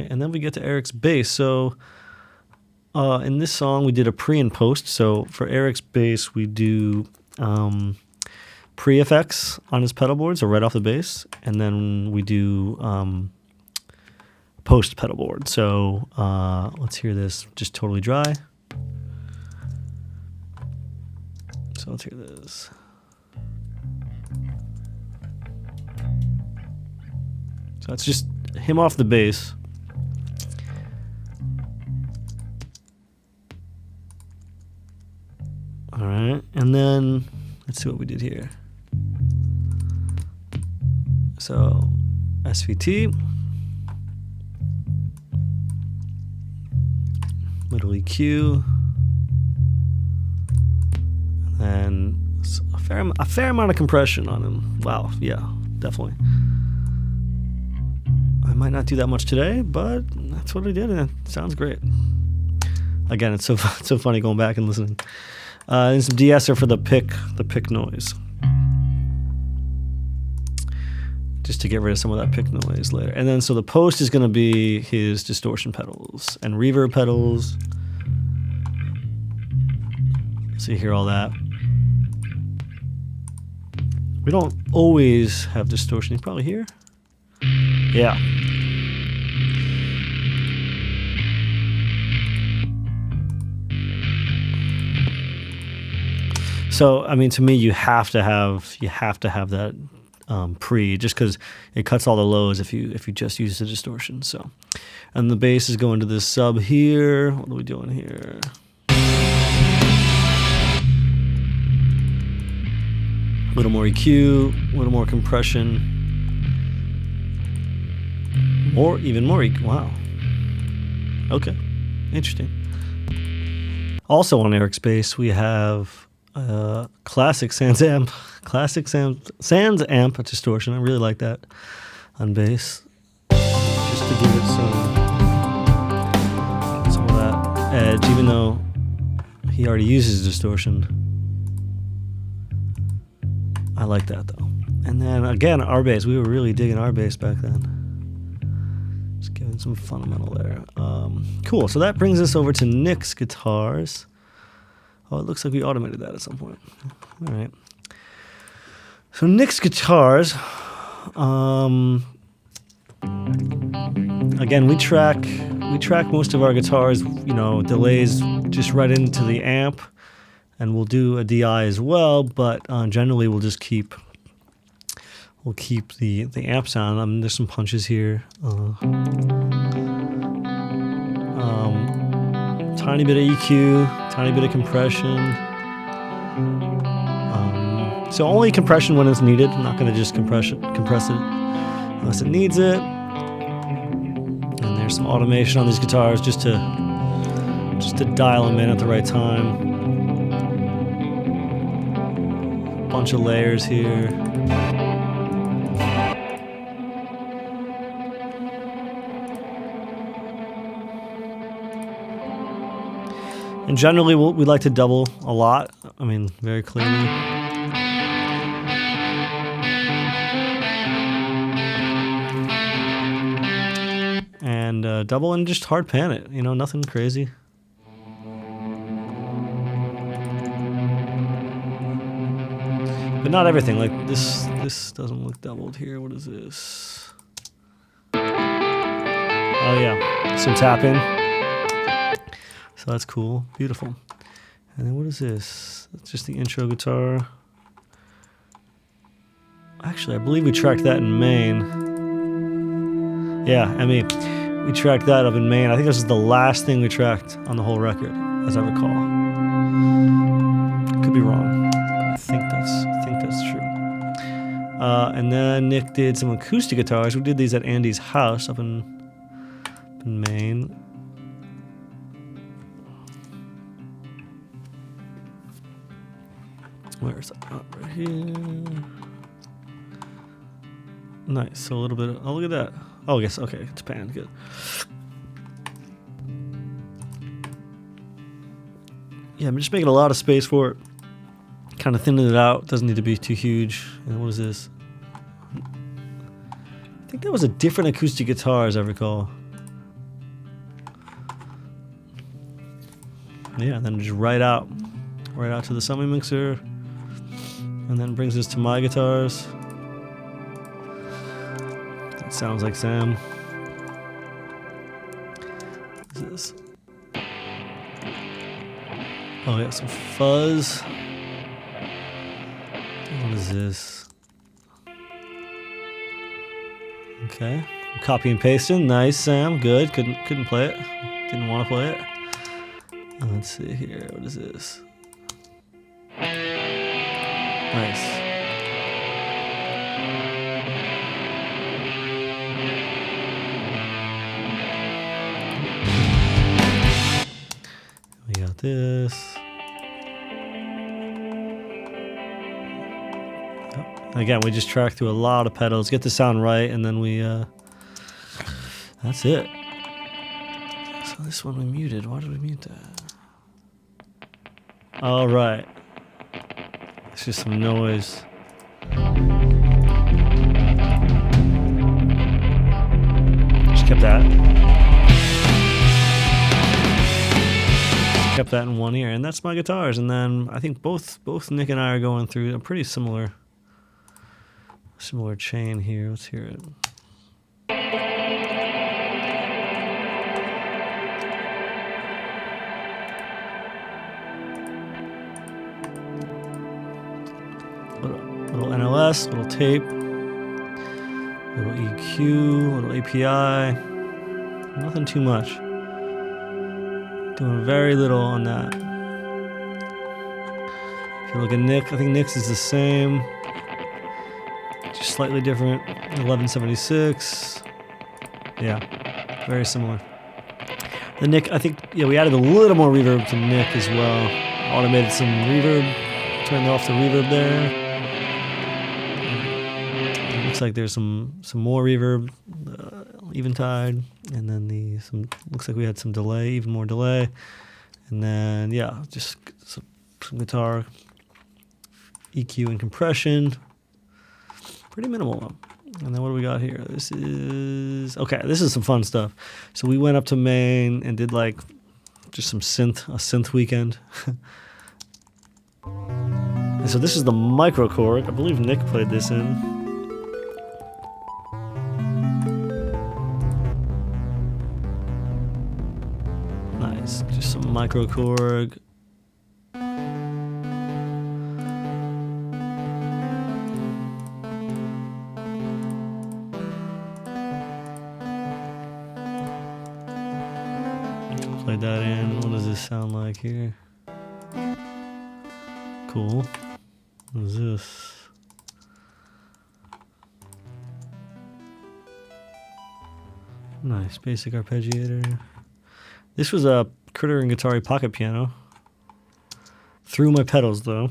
and then we get to Eric's bass. So in this song, we did a pre and post. So for Eric's bass, we do pre-effects on his pedal board, so right off the bass, and then we do post pedal board. So let's hear this just totally dry. So let's hear this. So that's just him off the bass. All right, and then let's see what we did here. So SVT, middle EQ, and a fair amount of compression on him. Wow, yeah, definitely. I might not do that much today, but that's what I did, and it sounds great. Again, it's so funny going back and listening. And some de-esser for the pick noise, just to get rid of some of that pick noise later. And then so the post is going to be his distortion pedals and reverb pedals. So you hear all that. We don't always have distortion. You probably hear? Yeah. So I mean, to me, you have to have that pre, just because it cuts all the lows if you just use the distortion. So, and the bass is going to this sub here. What are we doing here? A little more EQ, a little more compression, even more EQ. Wow. Okay, interesting. Also on Eric's bass, we have classic Sans amp distortion. I really like that on bass, just to give it some of that edge, even though he already uses distortion. I like that though. And then again, our bass. We were really digging our bass back then. Just giving some fundamental there. Cool. So that brings us over to Nick's guitars. Oh, it looks like we automated that at some point. All right. So Nick's guitars. Again, we track most of our guitars, delays just right into the amp, and we'll do a DI as well. But generally, we'll keep the amp sound. There's some punches here. Tiny bit of EQ, tiny bit of compression. So only compression when it's needed. I'm not going to just compress it unless it needs it. And there's some automation on these guitars just to dial them in at the right time. Bunch of layers here. And generally, we like to double a lot. I mean, very clearly. And double and just hard pan it. Nothing crazy. But not everything. Like this doesn't look doubled here. What is this? Oh yeah, some tap in. So that's cool, beautiful. And then what is this? That's just the intro guitar. Actually, I believe we tracked that in main. Yeah, we tracked that up in main. I think this is the last thing we tracked on the whole record, as I recall. Could be wrong. I think that's true. And then Nick did some acoustic guitars. We did these at Andy's house up in Maine. Where is that? Oh, right here. Nice. So a little bit. Oh, look at that. Oh, yes. Okay, it's panned. Good. Yeah, I'm just making a lot of space for it. Kind of thinning it out. Doesn't need to be too huge. And what is this? I think that was a different acoustic guitar, as I recall. Yeah, and then just right out to the semi mixer, and then brings us to my guitars. That sounds like Sam. What is this? Oh, yeah, some fuzz. What is this? Okay, copy and pasting. Nice, Sam. Good. Couldn't play it. Didn't want to play it. Let's see here. What is this? Nice. We got this. Again, we just track through a lot of pedals, get the sound right, and then we, that's it. So this one we muted. Why did we mute that? All right. It's just some noise. Just kept that. Just kept that in one ear, and that's my guitars. And then I think both Nick and I are going through a pretty similar chain here. Let's hear it. Little NLS, little tape, little EQ, little API. Nothing too much. Doing very little on that. If you look at Nick, I think Nick's is the same. Just slightly different. 1176. Yeah, very similar. The Nick, I think, yeah, we added a little more reverb to Nick as well. Automated some reverb. Turned off the reverb there. Looks like there's some more reverb, Eventide, and then looks like we had some delay, even more delay, and then yeah, just some guitar, EQ and compression, pretty minimal. And then what do we got here? This is some fun stuff. So we went up to Maine and did like just a synth weekend. And so this is the microchord. I believe Nick played this in. Nice, just some microchord. Played that in. What does this sound like here? Cool. What is this? Nice, basic arpeggiator. This was a Critter and Guitari pocket piano. Through my pedals though.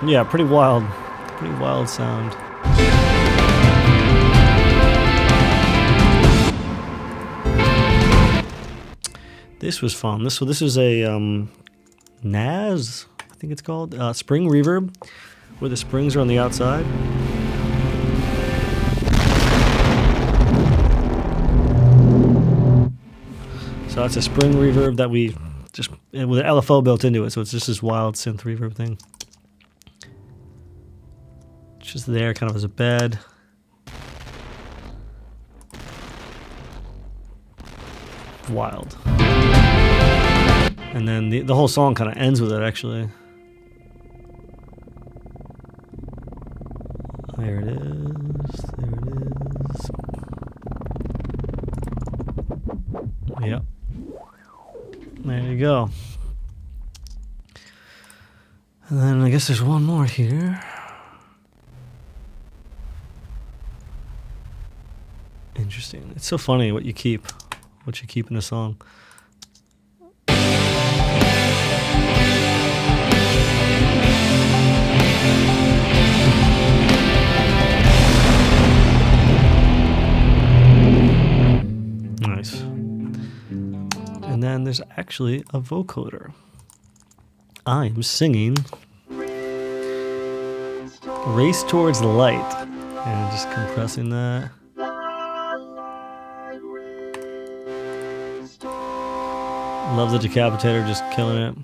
Yeah, pretty wild sound. This was fun. This was a NAS, I think it's called, spring reverb, where the springs are on the outside. So that's a spring reverb that we just, with an LFO built into it, so it's just this wild synth reverb thing. It's just there kind of as a bed. Wild. And then the whole song kind of ends with it, actually. There it is. Yep. There you go. And then I guess there's one more here. Interesting. It's so funny what you keep in a song. Nice. And then there's actually a vocoder. I'm singing Race Towards the Light And just compressing that. Love the decapitator, just killing it.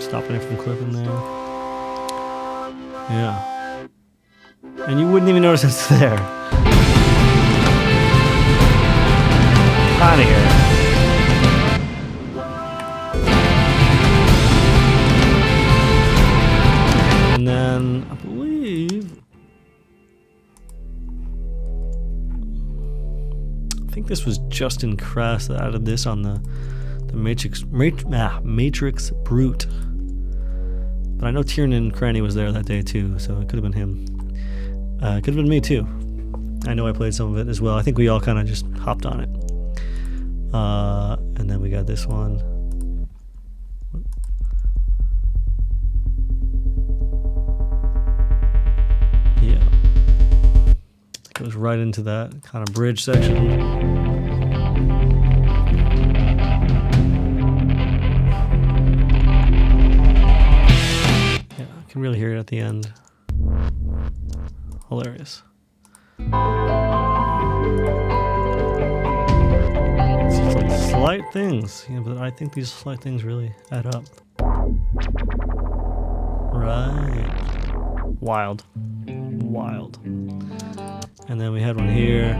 Stopping it from clipping there. Yeah. And you wouldn't even notice it's there. Kinda hear it. And then I believe, I think this was Justin Kress that added this on the Matrix Brute. But I know Tiernan Cranny was there that day too, so it could have been him. It could have been me too. I know I played some of it as well. I think we all kind of just hopped on it. And then we got this one. Yeah. It goes right into that kind of bridge section. Yeah, I can really hear it at the end. Hilarious. It's like slight things, yeah, but I think these slight things really add up. Right. Wild. Wild. And then we had one here.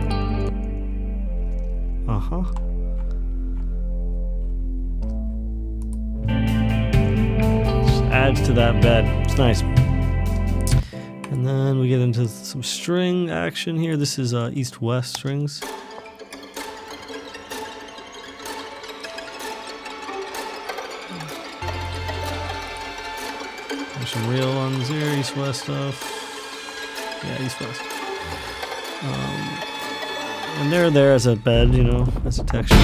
Uh-huh. Just adds to that bed. It's nice. And then we get into some string action here. This is east-west strings. There's some real ones here, east-west stuff. Yeah, east-west. And they're there as a bed, you know, as a texture.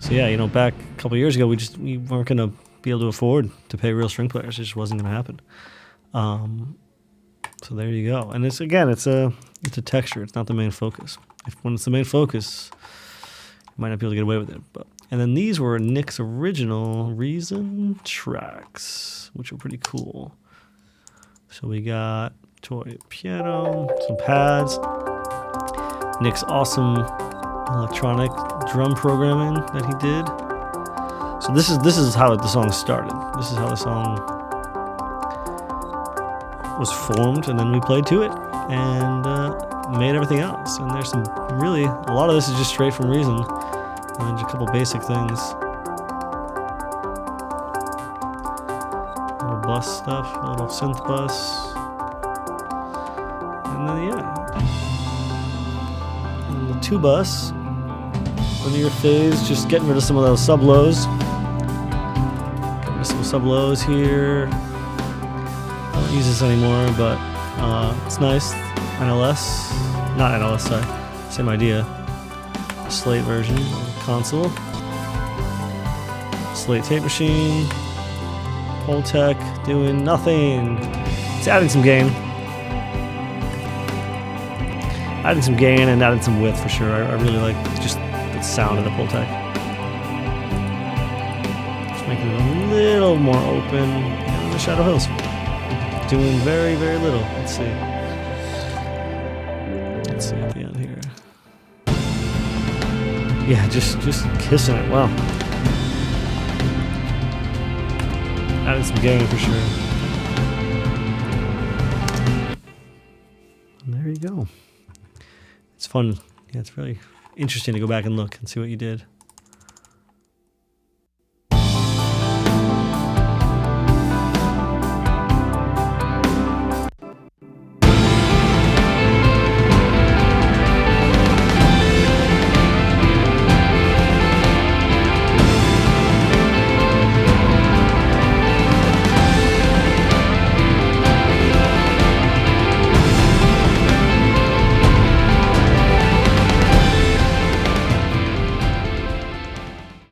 So yeah, you know, back a couple years ago, we weren't gonna be able to afford to pay real string players. It just wasn't gonna happen. So there you go. And it's a texture. It's not the main focus. When it's the main focus, you might not be able to get away with it. And then these were Nick's original Reason tracks, which were pretty cool. So we got toy piano, some pads, Nick's awesome electronic drum programming that he did. So this is how the song started. This is how the song was formed, and then we played to it and made everything else. And there's some really, a lot of this is just straight from Reason, and then just a couple basic things. A little bus stuff, a little synth bus, and then and the two bus. Linear phase, just getting rid of some of those sub-lows. Getting rid of some sub-lows here. I don't use this anymore, but it's nice. NLS. Not NLS, sorry. Same idea. Slate version. Console. Slate tape machine. Pultec doing nothing. It's adding some gain. Adding some gain and adding some width for sure. I really like just the sound of the Pultec. Just making it a little more open. And the Shadow Hills. Doing very, very little. Let's see. Let's see at the end here. Yeah, just kissing it. Wow. Adding some gain for sure. And there you go. It's fun. Yeah, it's really interesting to go back and look and see what you did.